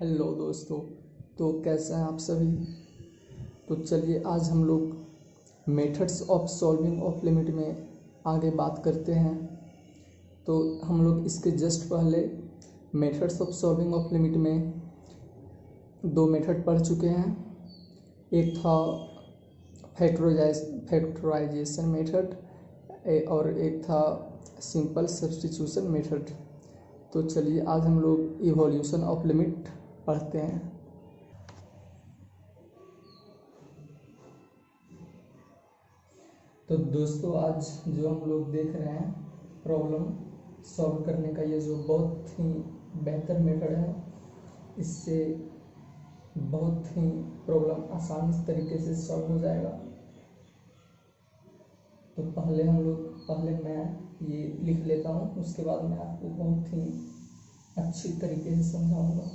Hello दोस्तों। तो कैसे हैं आप सभी। तो चलिए आज हम लोग methods of solving of limit में आगे बात करते हैं। तो हम लोग इसके जस्ट पहले methods of solving of limit में दो मेथड पढ़ चुके हैं। एक था फैक्टराइजेशन मेथड और एक था सिंपल सब्स्टिट्यूशन मेथड। तो चलिए आज हम लोग इवोल्यूशन ऑफ लिमिट पढ़ते हैं। तो दोस्तों आज जो हम लोग देख रहे हैं प्रॉब्लम सॉल्व करने का, ये जो बहुत ही बेहतर मेथड है, इससे बहुत ही प्रॉब्लम आसान तरीके से सॉल्व हो जाएगा। तो पहले मैं ये लिख लेता हूँ, उसके बाद मैं आपको बहुत ही अच्छी तरीके से समझाऊंगा।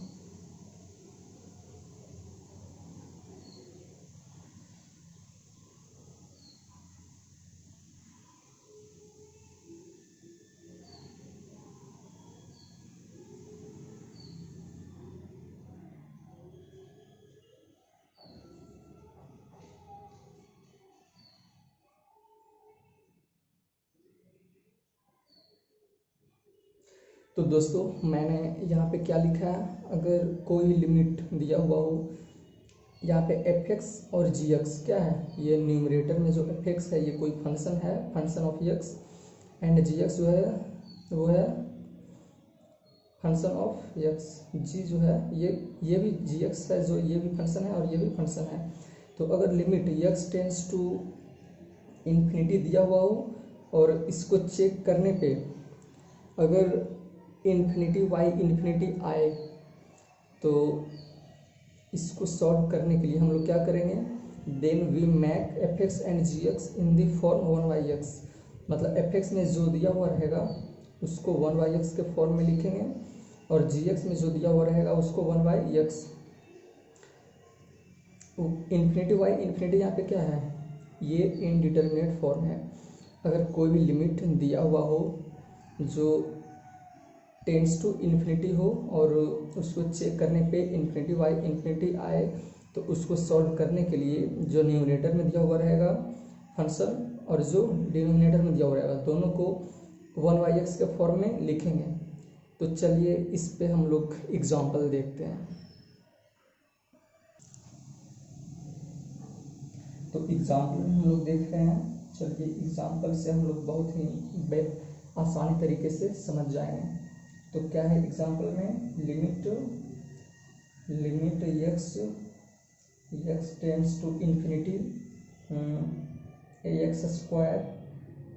तो दोस्तों मैंने यहाँ पे क्या लिखा है, अगर कोई लिमिट दिया हुआ हो, यहाँ पे एफ एक्स और जी एक्स क्या है, ये न्यूमरेटर में जो एफ एक्स है ये कोई फंक्शन है, function of x, and g x जो है वो है फंक्शन ऑफ एक्स। जी जो है ये भी जी एक्स है, जो ये भी फंक्शन है और ये भी फंक्शन है। तो अगर limit x tends to infinity दिया हुआ हो और इसको चेक करने पे अगर इन्फिनिटी वाई इन्फिनिटी आए, तो इसको सॉल्व करने के लिए हम लोग क्या करेंगे, then we make f x and g x in the form one by x. मतलब एफ एक्स में जो दिया हुआ रहेगा उसको वन वाई एक्स के फॉर्म में लिखेंगे और जी एक्स में जो दिया हुआ रहेगा उसको one by x. Infinity by infinity यहाँ पे क्या है, ये इनडिटर्मिनेट फॉर्म है। अगर कोई भी लिमिट दिया हुआ हो जो टेंस टू इन्फिनिटी हो और उसको चेक करने पे इन्फिनिटी वाई इन्फिनिटी आए, तो उसको सॉल्व करने के लिए जो न्यूमरेटर में दिया हुआ रहेगा फंक्शन और जो डिनोमिनेटर में दिया हुआ रहेगा दोनों को वन वाई एक्स के फॉर्म में लिखेंगे। तो चलिए इस पे हम लोग एग्जाम्पल देखते हैं। तो एग्जाम्पल में हम लोग देख रहे हैं, चलिए एग्जाम्पल से हम लोग बहुत ही आसानी तरीके से समझ जाएंगे। तो क्या है एग्जाम्पल में, limit x tends to infinity a x square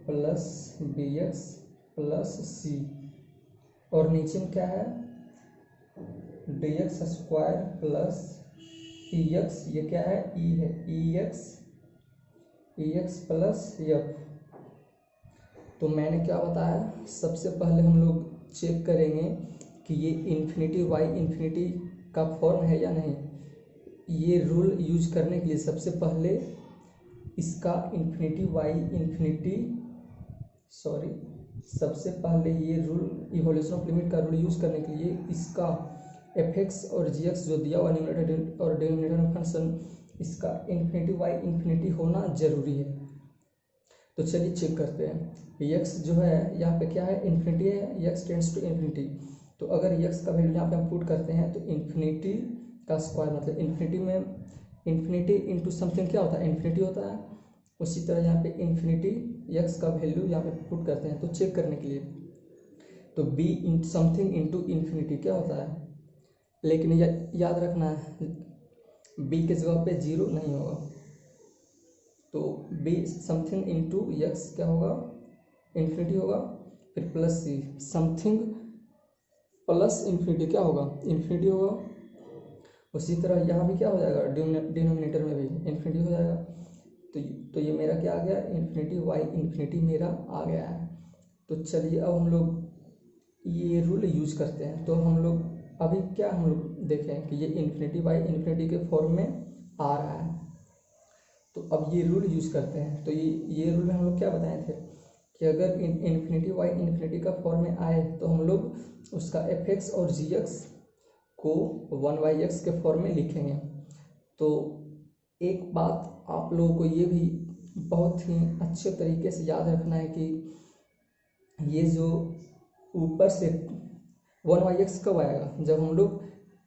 plus b x plus c, और नीचे में क्या है d x square plus e x, ये क्या है ई है, ई एक्स प्लस एफ। तो मैंने क्या बताया, सबसे पहले हम लोग चेक करेंगे कि ये इन्फिनिटी वाई इन्फिनिटी का फॉर्म है या नहीं। ये रूल यूज करने के लिए सबसे पहले इसका इन्फिनिटी वाई इन्फिनिटी सबसे पहले ये रूल इवोल्यूशन ऑफ लिमिट का रूल यूज करने के लिए इसका एफ एक्स और जी एक्स जो दिया हुआ न्यूमरेटर और डिनोमिनेटर फंक्शन, इसका इन्फिनिटी वाई इन्फिनिटी होना जरूरी है। तो चलिए चेक करते हैं। एक्स जो है यहाँ पे क्या है, इन्फिनिटी है, एक्स टेंड्स टू इन्फिनिटी। तो अगर एक्स का वैल्यू यहाँ पे हम पुट करते हैं तो इन्फिनिटी का स्क्वायर, मतलब इन्फिनिटी में इन्फिनिटी इंटू समथिंग क्या होता है, इन्फिनिटी होता है। उसी तरह यहाँ पे इन्फिनिटी एक्स का वैल्यू यहाँ पे पुट करते हैं तो चेक करने के लिए, तो b into something into infinity क्या होता है, लेकिन याद रखना है बी के जगह पे जीरो नहीं होगा। तो बी समथिंग इंटू एक्स क्या होगा, इन्फिनिटी होगा, फिर plus see something plus infinity क्या होगा, इन्फिनिटी होगा। उसी तरह यहाँ भी क्या हो जाएगा, डिनोमिनेटर में भी इन्फिनिटी हो जाएगा। तो ये मेरा क्या आ गया, इन्फिनिटी वाई इन्फिनिटी मेरा आ गया है। तो चलिए अब हम लोग ये रूल यूज करते हैं। तो हम लोग अभी क्या हम लोग देखें कि ये इन्फिनिटी वाई इन्फिनिटी के फॉर्म में आ रहा है, तो अब ये रूल यूज करते हैं। तो ये रूल में हम लोग क्या बताए थे कि अगर इन्फिनिटी वाई इन्फिनिटी का फॉर्म में आए तो हम लोग उसका एफ एक्स और जी एक्स को 1/x के फॉर्म में लिखेंगे। तो एक बात आप लोगों को ये भी बहुत ही अच्छे तरीके से याद रखना है कि ये जो ऊपर से 1/x कब आएगा, जब हम लोग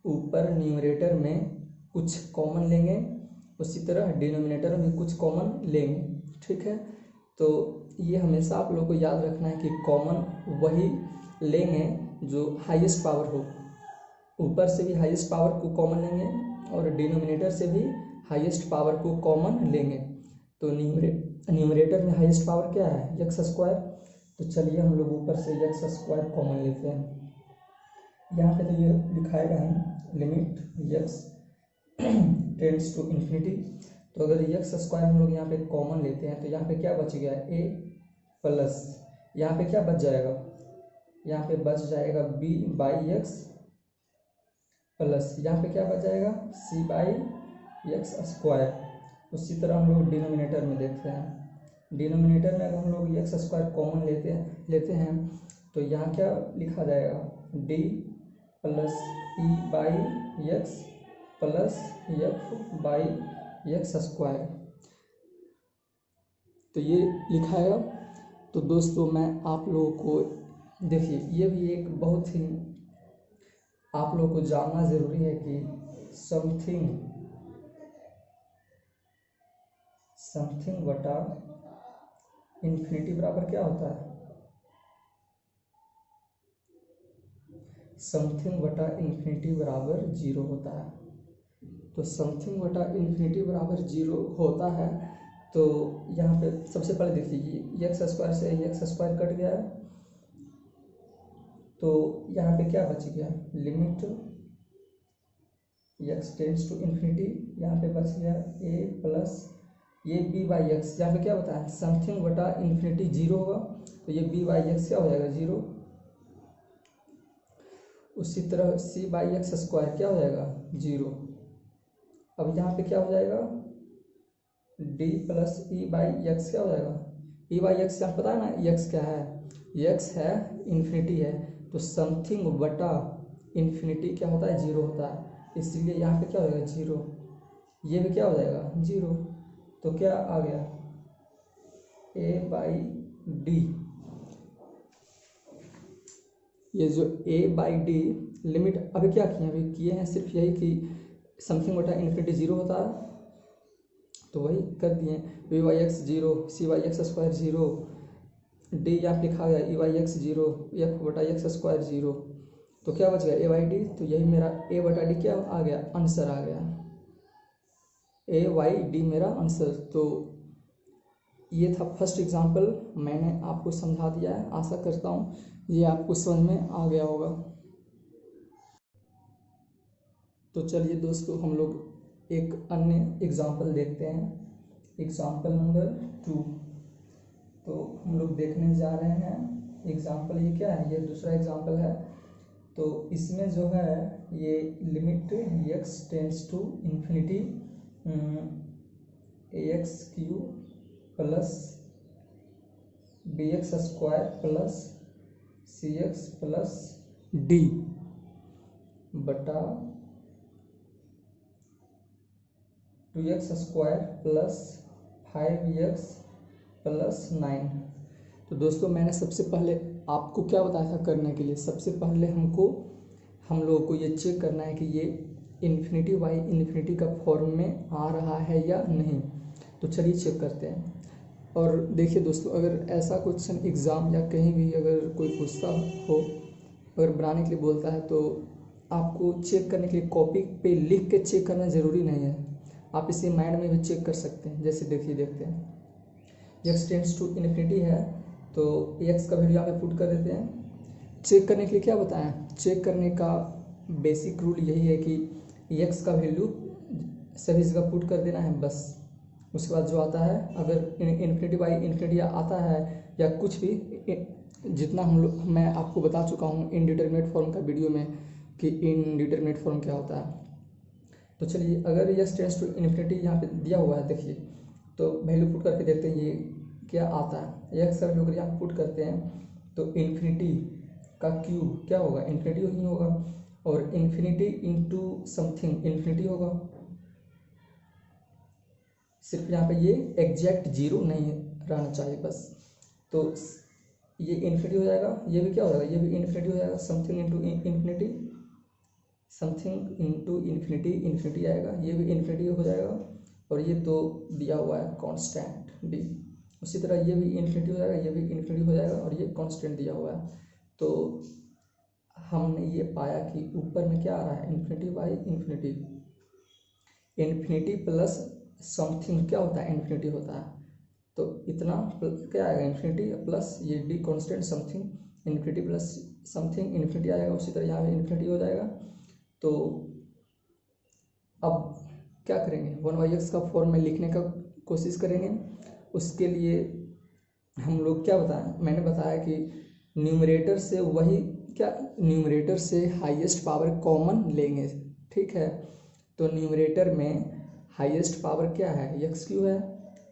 ऊपर न्यूमरेटर में कुछ कॉमन लेंगे, उसी तरह डिनोमिनेटर में कुछ कॉमन लेंगे। ठीक है, तो ये हमेशा आप लोगों को याद रखना है कि कॉमन वही लेंगे जो हाईएस्ट पावर हो। ऊपर से भी हाईएस्ट पावर को कॉमन लेंगे और डिनोमिनेटर से भी हाईएस्ट पावर को कॉमन लेंगे। तो न्यूमरेटर में हाईएस्ट पावर क्या है, एक्स स्क्वायर। तो चलिए हम लोग ऊपर से एक्स स्क्वायर कॉमन लेते हैं। यहाँ पे तो ये लिखाएगा है limit x tends to infinity. तो अगर एक्स स्क्वायर हम लोग यहाँ पे कॉमन लेते हैं तो यहाँ पे क्या बच गया, ए प्लस यहाँ पे क्या बच जाएगा, यहाँ पे बच जाएगा बी बाई एक्स प्लस यहाँ पे क्या बच जाएगा, सी बाई एक्स स्क्वायर। उसी तरह हम लोग डिनोमिनेटर में देखते हैं। डिनोमिनेटर में अगर हम लोग एक्स स्क्वायर कॉमन लेते हैं तो यहाँ क्या लिखा जाएगा, D plus E by x plus F by x square. तो ये लिखाएगा। तो दोस्तों मैं आप लोगों को देखिए, ये भी एक बहुत ही आप लोगों को जानना ज़रूरी है कि समथिंग बटा इन्फिनिटी बराबर क्या होता है, समथिंग बटा इन्फिनिटी बराबर 0 होता है। तो समथिंग बटा इन्फिनिटी बराबर 0 होता है। तो यहाँ पे सबसे पहले देखिए एक्स स्क्वायर से एक्स स्क्वायर कट गया है, तो यहाँ पे क्या बच गया, limit x tends to infinity, यहाँ पे बच गया ए प्लस ये बी बाई एक्स। यहाँ पे क्या होता है, समथिंग बटा इन्फिनिटी 0 होगा, तो ये बी बाई एक्स क्या हो जाएगा 0। उसी तरह सी बाई एक्स स्क्वायर क्या हो जाएगा 0। अब यहाँ पे क्या हो जाएगा, D plus E by x क्या हो जाएगा, ई बाई एक्स यहाँ पता है ना एक्स क्या है, एक्स है इन्फिनिटी है, तो समथिंग बटा इन्फिनिटी क्या होता है 0 होता है, इसलिए यहाँ पे क्या हो जाएगा 0। ये भी क्या हो जाएगा 0। तो क्या आ गया, ए बाई डी। ये जो ए बाई डी लिमिट अभी क्या किए, अभी किए हैं सिर्फ यही कि समथिंग बटा इन्फिनिटी 0 होता है, तो वही कर दिए। B by x 0, c by x square 0, d यहाँ लिखा गया ई वाई एक्स 0, एफ बटा एक्स स्क्वायर 0। तो क्या बच गया ए वाई डी। तो यही मेरा ए बटा डी क्या आ गया, आंसर आ गया, ए वाई डी मेरा आंसर। तो ये था फर्स्ट एग्जाम्पल, मैंने आपको समझा दिया है। आशा करता हूँ ये आपको समझ में आ गया होगा। तो चलिए दोस्तों हम लोग एक अन्य एग्जाम्पल देखते हैं, एग्जाम्पल नंबर 2। तो हम लोग देखने जा रहे हैं एग्जाम्पल, ये क्या है, ये दूसरा एग्जाम्पल है। तो इसमें जो है ये limit x tends to infinity x cube plus b x square plus c x plus d बटा 2x square plus 5x plus 9। तो दोस्तों मैंने सबसे पहले आपको क्या बताया था करने के लिए, सबसे पहले हम लोगों को ये चेक करना है कि ये इन्फिनिटी बाई इन्फिनिटी का फॉर्म में आ रहा है या नहीं। तो चलिए चेक करते हैं। और देखिए दोस्तों, अगर ऐसा क्वेश्चन एग्ज़ाम या कहीं भी अगर कोई पूछता हो, अगर बनाने के लिए बोलता है, तो आपको चेक करने के लिए कॉपी पे लिख के चेक करना ज़रूरी नहीं है, आप इसे माइंड में भी चेक कर सकते हैं। जैसे देखिए देखते हैं, एक्स टेंड्स टू इन्फिनिटी है, तो एक्स का वैल्यू यहाँ पे पुट कर देते हैं। चेक करने के लिए क्या बताएं, चेक करने का बेसिक रूल यही है कि एक्स का वैल्यू सभी जगह पुट कर देना है बस। उसके बाद जो आता है, अगर इन्फिनिटी बाई इन्फिनिटी आता है या कुछ भी, जितना मैं आपको बता चुका हूँ इनडिटरमिनेट फॉर्म का वीडियो में कि इनडिटरमिनेट फॉर्म क्या होता है। तो चलिए, अगर एक्स टेंड्स टू इन्फिनिटी यहाँ पे दिया हुआ है, देखिए तो वैल्यू पुट करके देखते हैं ये क्या आता है। एक्स का वैल्यू अगर यहाँ पुट करते हैं तो इन्फिनिटी का क्यूब क्या होगा, इन्फिनिटी ही होगा। और इन्फिनिटी इंटू समथिंग इन्फिनिटी होगा। सिर्फ यहाँ पे ये एग्जैक्ट जीरो नहीं रहना चाहिए बस। तो ये इन्फिनिटी हो जाएगा, ये भी क्या हो जाएगा, ये भी इन्फिनिटी हो जाएगा। Something into infinity, something into infinity, infinity आएगा, ये भी इन्फिनिटी हो जाएगा। और ये तो दिया हुआ है कांस्टेंट डी, उसी तरह ये भी इन्फिनिटी हो जाएगा, ये भी इन्फिनिटी हो जाएगा, और ये कांस्टेंट दिया हुआ है। तो हमने ये पाया कि ऊपर में क्या आ रहा है, infinity by infinity, infinity plus something क्या होता है, इन्फिनिटी होता है। तो इतना क्या आएगा, इन्फिनिटी प्लस ये D constant something infinity plus something infinity आएगा। उसी तरह यहाँ पे इन्फिनिटी हो जाएगा। तो अब क्या करेंगे, 1/x का फॉर्म में लिखने का कोशिश करेंगे। उसके लिए हम लोग क्या बताएं, मैंने बताया कि न्यूमरेटर से वही क्या, न्यूमरेटर से हाईएस्ट पावर कॉमन लेंगे, ठीक है। तो न्यूमरेटर में हाईएस्ट पावर क्या है, एक्स क्यू है।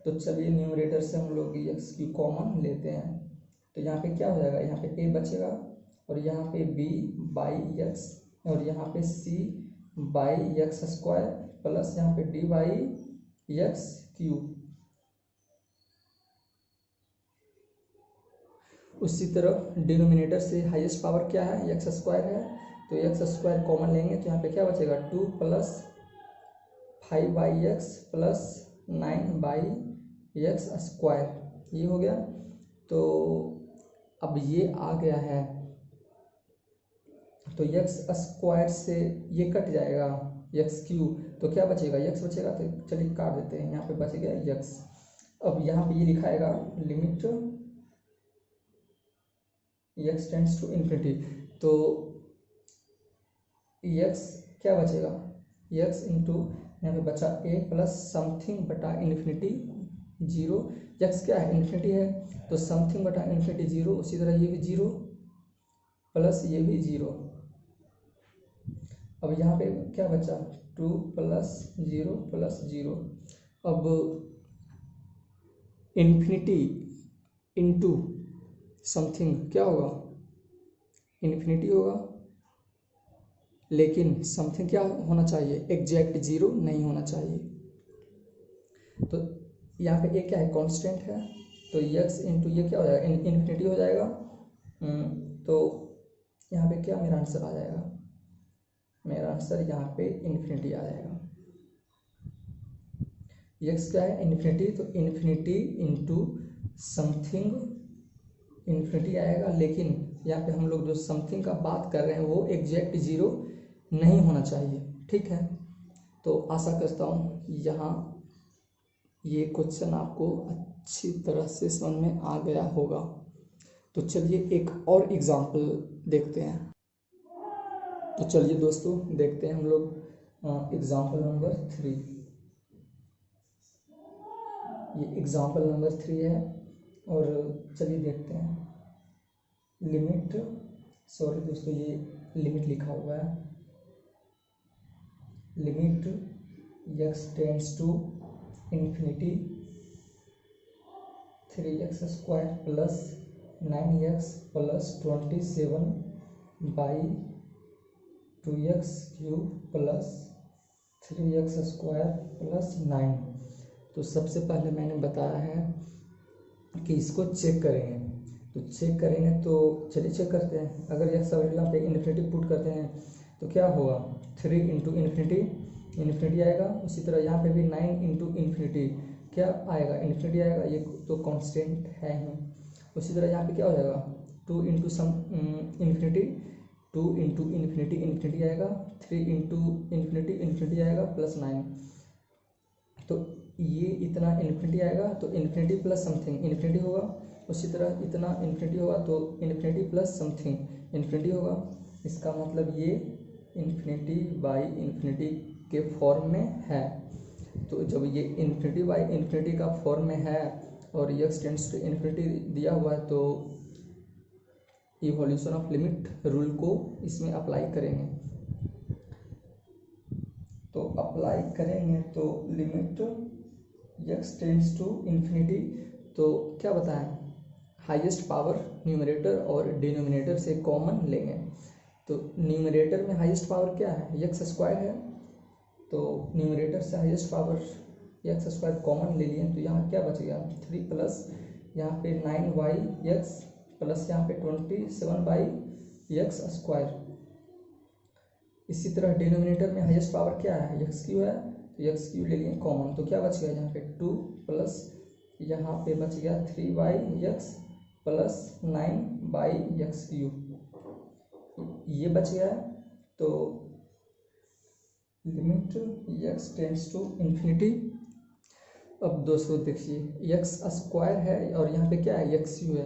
तो चलिए न्यूमरेटर से हम लोग एक्स क्यू कॉमन लेते हैं। तो यहाँ पे क्या हो जाएगा, यहाँ पे ए बचेगा, और यहाँ पे बी बाई एक्स, और यहाँ पे सी बाई एक्स स्क्वायर, प्लस यहाँ पे डी बाई एक्स क्यू। उसी तरह डिनोमिनेटर से हाईएस्ट पावर क्या है, एक्स स्क्वायर है। तो एक्स स्क्वायर कॉमन लेंगे, तो यहाँ पे क्या बचेगा, 2 plus 5/x plus 9/x square, ये हो गया। तो अब ये आ गया है, तो एक्स स्क्वायर से ये कट जाएगा, एक्स क्यू, तो क्या बचेगा, एक्स बचेगा। तो चलिए काट देते हैं, यहाँ पे बच गया एक्स। अब यहाँ पे ये लिखाएगा limit x tends to infinity, तो एक्स क्या बचेगा, एक्स इंटू यहाँ पे बचा ए प्लस समथिंग बटा इन्फिनिटी जीरो। एक्स क्या है, इन्फिनिटी है, तो समथिंग बटा इन्फिनिटी जीरो। उसी तरह ये भी जीरो प्लस ये भी जीरो। अब यहाँ पे क्या बचा, 2 प्लस 0 प्लस 0। अब इन्फिनिटी इंटू समथिंग क्या होगा, इन्फिनिटी होगा, लेकिन समथिंग क्या होना चाहिए, एग्जैक्ट जीरो नहीं होना चाहिए। तो यहाँ पे एक क्या है, कांस्टेंट है, तो एक्स इंटू ये क्या हो जाएगा, इन्फिनिटी हो जाएगा। तो यहाँ पे क्या मेरा आंसर आ जाएगा, मेरा आंसर यहाँ पे इन्फिनिटी आ जाएगा। एक्स क्या है, इन्फिनिटी, तो इन्फिनिटी इंटू समथिंग इन्फिनिटी आएगा, लेकिन यहाँ पे हम लोग जो समथिंग का बात कर रहे हैं वो एग्जैक्ट जीरो नहीं होना चाहिए, ठीक है। तो आशा करता हूँ यहाँ ये क्वेश्चन आपको अच्छी तरह से समझ में आ गया होगा। तो चलिए एक और एग्जाम्पल देखते हैं। तो चलिए दोस्तों देखते हैं हम लोग एग्जाम्पल नंबर 3। ये एग्जाम्पल नंबर 3 है, और चलिए देखते हैं। लिमिट, सॉरी दोस्तों ये लिमिट लिखा हुआ है, limit x tends to infinity 3x square plus 9x plus 27 by 2x cube plus 3x square plus 9। तो सबसे पहले मैंने बताया है कि इसको चेक करेंगे। तो चेक करेंगे तो चलिए चेक करते हैं। अगर एक्स अवेला पे इन्फिनिटी पुट करते हैं तो क्या होगा, 3 इंटू इन्फिनिटी आएगा। उसी तरह यहाँ पे भी 9 इंटू इन्फिनिटी क्या आएगा, इन्फिनिटी आएगा, ये तो कांस्टेंट है ही। उसी तरह यहाँ पे क्या हो जाएगा, 2 इंटू इन्फिनिटी, 2 इंटू इन्फिनिटी आएगा, 3 इंटू इन्फिनिटी आएगा प्लस 9। तो ये इतना इन्फिनिटी आएगा, तो इन्फिनिटी प्लस समथिंग इन्फिनिटी होगा। उसी तरह इतना इन्फिनिटी होगा तो इन्फिनिटी प्लस समथिंग इन्फिनिटी होगा। इसका मतलब ये इन्फिनिटी बाई इन्फिनिटी के फॉर्म में है। तो जब ये इन्फिनिटी बाई इन्फिनिटी का फॉर्म में है और एक्स टेंड्स टू इन्फिनिटी दिया हुआ है, तो इवोल्यूशन ऑफ लिमिट रूल को इसमें अप्लाई करेंगे। तो अप्लाई करेंगे तो limit x tends to infinity, तो क्या बताएं, हाईएस्ट पावर न्यूमरेटर और डिनोमिनेटर से कॉमन लेंगे। तो न्यूमरेटर में हाईएस्ट पावर क्या है, एक्स स्क्वायर है, तो न्यूमरेटर से highest power x square common ले लिए, तो यहाँ क्या बच गया 3 प्लस यहाँ पे 9y(x) प्लस यहाँ पे 27/x स्क्वायर। इसी तरह डिनोमिनेटर में हाईएस्ट पावर क्या है, एक्स क्यू है, तो एक्स क्यू ले लिए कॉमन, तो क्या बच गया यहाँ पे 2 प्लस यहाँ पे बच गया 3y(x) प्लस 9/x3 ये बच गया। तो limit x tends to infinity. अब दोस्तों देखिए एक्स स्क्वायर है और यहाँ पे क्या है एक्स यू है,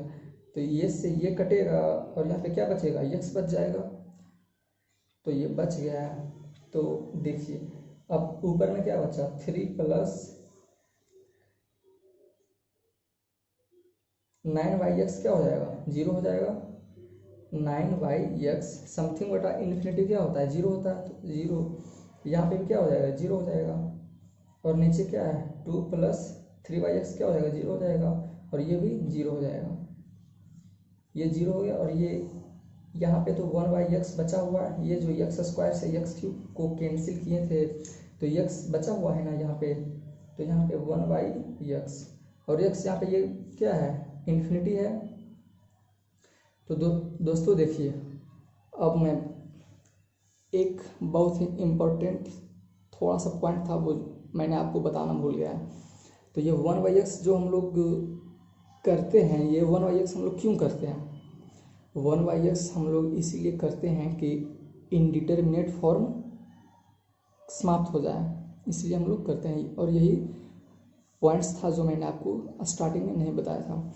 तो ये से ये कटेगा और यहाँ पे क्या बचेगा एक्स बच जाएगा, तो ये बच गया है। तो देखिए अब ऊपर में क्या बचा 3 प्लस 9y(x) क्या हो जाएगा 0 हो जाएगा, 9y(x) समथिंग बटा इन्फिनिटी क्या होता है 0 होता है, तो 0 यहाँ पे भी क्या हो जाएगा 0 हो जाएगा, और नीचे क्या है 2 प्लस 3y(x) क्या हो जाएगा 0 हो जाएगा, और ये भी 0 हो जाएगा, ये 0 हो गया। और ये यहाँ पे तो 1/x बचा हुआ है, ये जो एक्स स्क्वायर से एक्स क्यूब को कैंसिल किए थे तो x बचा हुआ है ना यहाँ पे, तो यहाँ पे 1/x और x यहाँ पे ये क्या है इन्फिनिटी है। तो दोस्तों देखिए अब मैं एक बहुत ही इम्पोर्टेंट थोड़ा सा पॉइंट था वो मैंने आपको बताना भूल गया है। तो ये 1/x जो हम लोग करते हैं, ये 1/x हम लोग क्यों करते हैं, 1/x हम लोग इसीलिए करते हैं कि इनडिटर्मिनेट फॉर्म समाप्त हो जाए, इसलिए हम लोग करते हैं। और यही पॉइंट्स था जो मैंने आपको स्टार्टिंग में नहीं बताया था।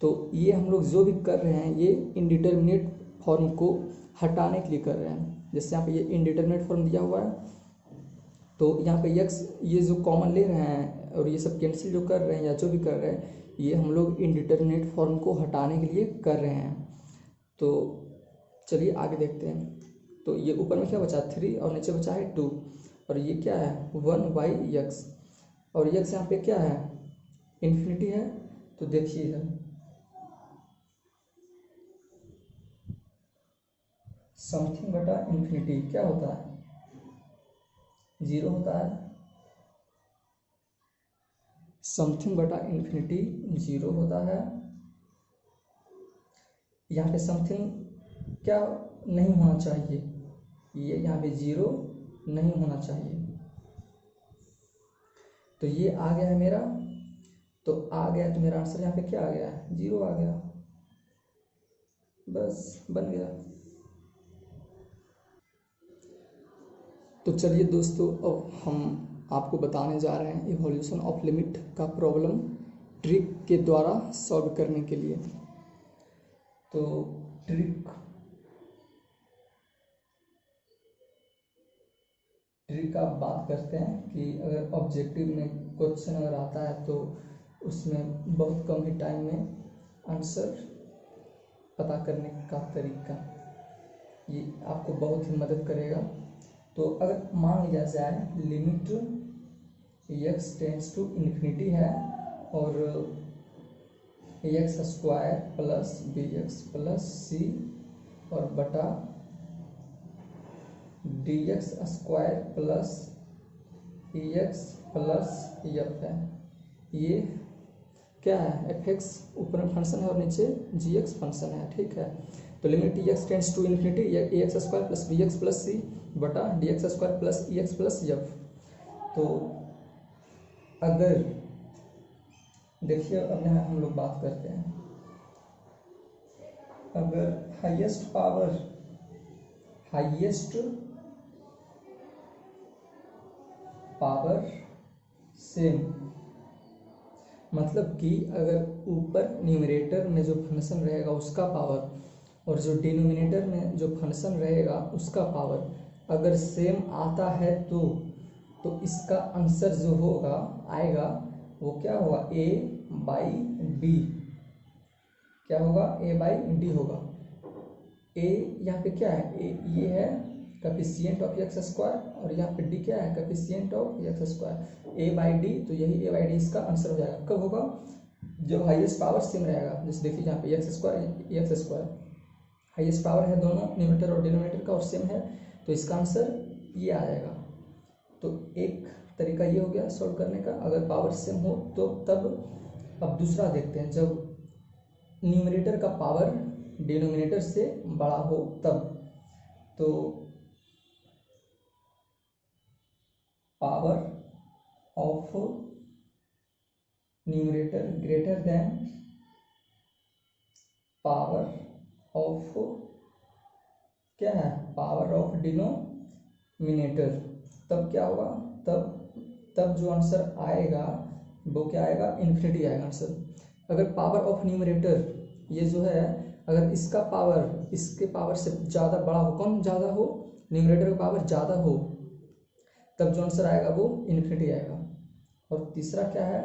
तो ये हम लोग जो भी कर रहे हैं ये इनडिटर्मिनेट फॉर्म को हटाने के लिए कर रहे हैं। जैसे यहाँ पे ये इनडिटर्मिनेट फॉर्म दिया हुआ है, तो यहाँ पे x ये जो कॉमन ले रहे हैं और ये सब कैंसिल जो कर रहे हैं या जो भी कर रहे हैं, ये हम लोग इनडिटर्मिनेट फॉर्म को हटाने के लिए कर रहे हैं। तो चलिए आगे देखते हैं। तो ये ऊपर में क्या बचा 3 और नीचे बचा है 2, और ये क्या है 1/x, और x यहाँ पे क्या है इन्फिनिटी है। तो देखिएगा समथिंग बटा इन्फिनिटी क्या होता है 0 होता है, समथिंग बटा इन्फिनिटी 0 होता है। यहाँ पे समथिंग क्या नहीं होना चाहिए, ये यहाँ पे 0 नहीं होना चाहिए। तो ये आ गया है मेरा, तो आ गया तो मेरा आंसर यहाँ पे क्या आ गया है 0 आ गया, बस बन गया। तो चलिए दोस्तों अब हम आपको बताने जा रहे हैं इवोल्यूशन ऑफ लिमिट का प्रॉब्लम ट्रिक के द्वारा सॉल्व करने के लिए। तो ट्रिक आप बात करते हैं कि अगर ऑब्जेक्टिव में क्वेश्चन अगर आता है तो उसमें बहुत कम ही टाइम में आंसर पता करने का तरीका, ये आपको बहुत ही मदद करेगा। तो अगर मान लिया जाए limit x tends to infinity है और x² plus bx plus c और बटा dx² plus ex plus f है, ये क्या है fx ऊपर में फंक्शन है और नीचे gx फंक्शन है, ठीक है। तो limit x tends to infinity ax² plus bx plus c बटा dx² plus ex plus f। तो अगर देखिए अब यहाँ हम लोग बात करते हैं, अगर हाईएस्ट पावर सेम, मतलब कि अगर ऊपर न्यूमरेटर में जो फंक्शन रहेगा उसका पावर और जो डिनोमिनेटर में जो फंक्शन रहेगा उसका पावर अगर सेम आता है तो इसका आंसर जो होगा आएगा वो क्या होगा a/d, क्या होगा a/d होगा। a यहाँ पे क्या है a ये है कोएफिशिएंट ऑफ x² और यहाँ पे d क्या है कोएफिशिएंट ऑफ x², a/d, तो यही a/d इसका आंसर हो जाएगा। कब होगा जब हाईएस्ट पावर सेम रहेगा। जैसे देखिए यहाँ पे x² हाईएस्ट पावर है दोनों न्यूमरेटर और डिनोमिनेटर का और सेम है, तो इसका आंसर ये आ जाएगा। तो एक तरीका ये हो गया सॉल्व करने का, अगर पावर सेम हो तो तब। अब दूसरा देखते हैं, जब न्यूमरेटर का पावर डिनोमिनेटर से बड़ा हो तब। तो power of numerator greater than power of क्या है, पावर ऑफ डिनोमिनेटर, तब क्या होगा, तब जो आंसर आएगा वो क्या आएगा, इन्फिनिटी आएगा आंसर। अगर पावर ऑफ न्यूमरेटर ये जो है, अगर इसका पावर इसके पावर से ज़्यादा बड़ा हो, कौन ज़्यादा हो, न्यूमरेटर का पावर ज़्यादा हो, तब जो आंसर आएगा वो इन्फिनिटी आएगा। और तीसरा क्या है,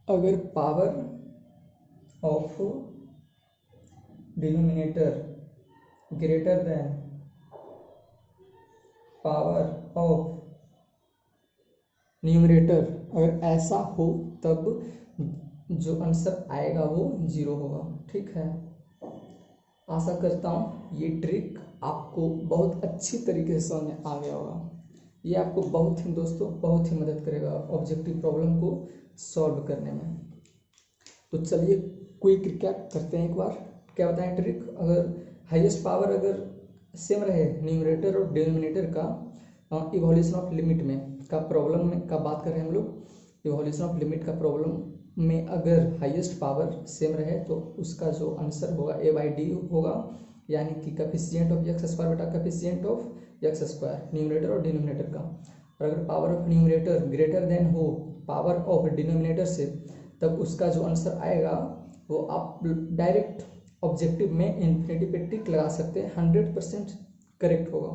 अगर power of denominator greater than power of numerator, अगर ऐसा हो तब जो आंसर आएगा वो 0 होगा। ठीक है, आशा करता हूँ ये ट्रिक आपको बहुत अच्छी तरीके से समझ में आ गया होगा। ये आपको बहुत ही दोस्तों बहुत ही मदद करेगा ऑब्जेक्टिव प्रॉब्लम को सॉल्व करने में। तो चलिए क्विक रिकैप करते हैं एक बार, क्या बताएं ट्रिक। अगर हाईएस्ट पावर अगर सेम रहे न्यूमरेटर और डिनोमिनेटर का इवोल्यूशन ऑफ लिमिट में का प्रॉब्लम में का बात कर रहे हैं हम लोग। इवोल्यूशन ऑफ लिमिट का प्रॉब्लम में अगर हाईएस्ट पावर सेम रहे तो उसका जो आंसर होगा a/d होगा, यानी कि कोफिशिएंट ऑफ एक्स स्क्वायर बटा coefficient of x square, numerator और डिनोमिनेटर का। और अगर power of numerator greater than हो पावर ऑफ डिनोमिनेटर से, तब उसका जो आंसर आएगा वो आप डायरेक्ट ऑब्जेक्टिव में इन्फिनिटी पे टिक लगा सकते हैं, 100% करेक्ट होगा।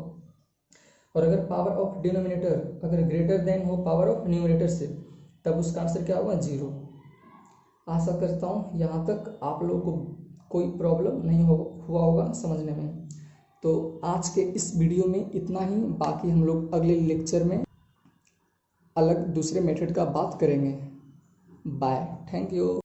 और अगर पावर ऑफ डिनोमिनेटर अगर ग्रेटर देन हो पावर ऑफ न्यूमरेटर से, तब उसका आंसर क्या होगा, 0। आशा करता हूँ यहाँ तक आप लोगों को कोई प्रॉब्लम नहीं हुआ होगा समझने में। तो आज के इस वीडियो में इतना ही, बाकी हम लोग अगले लेक्चर में अलग दूसरे मेथड का बात करेंगे। Bye, thank you.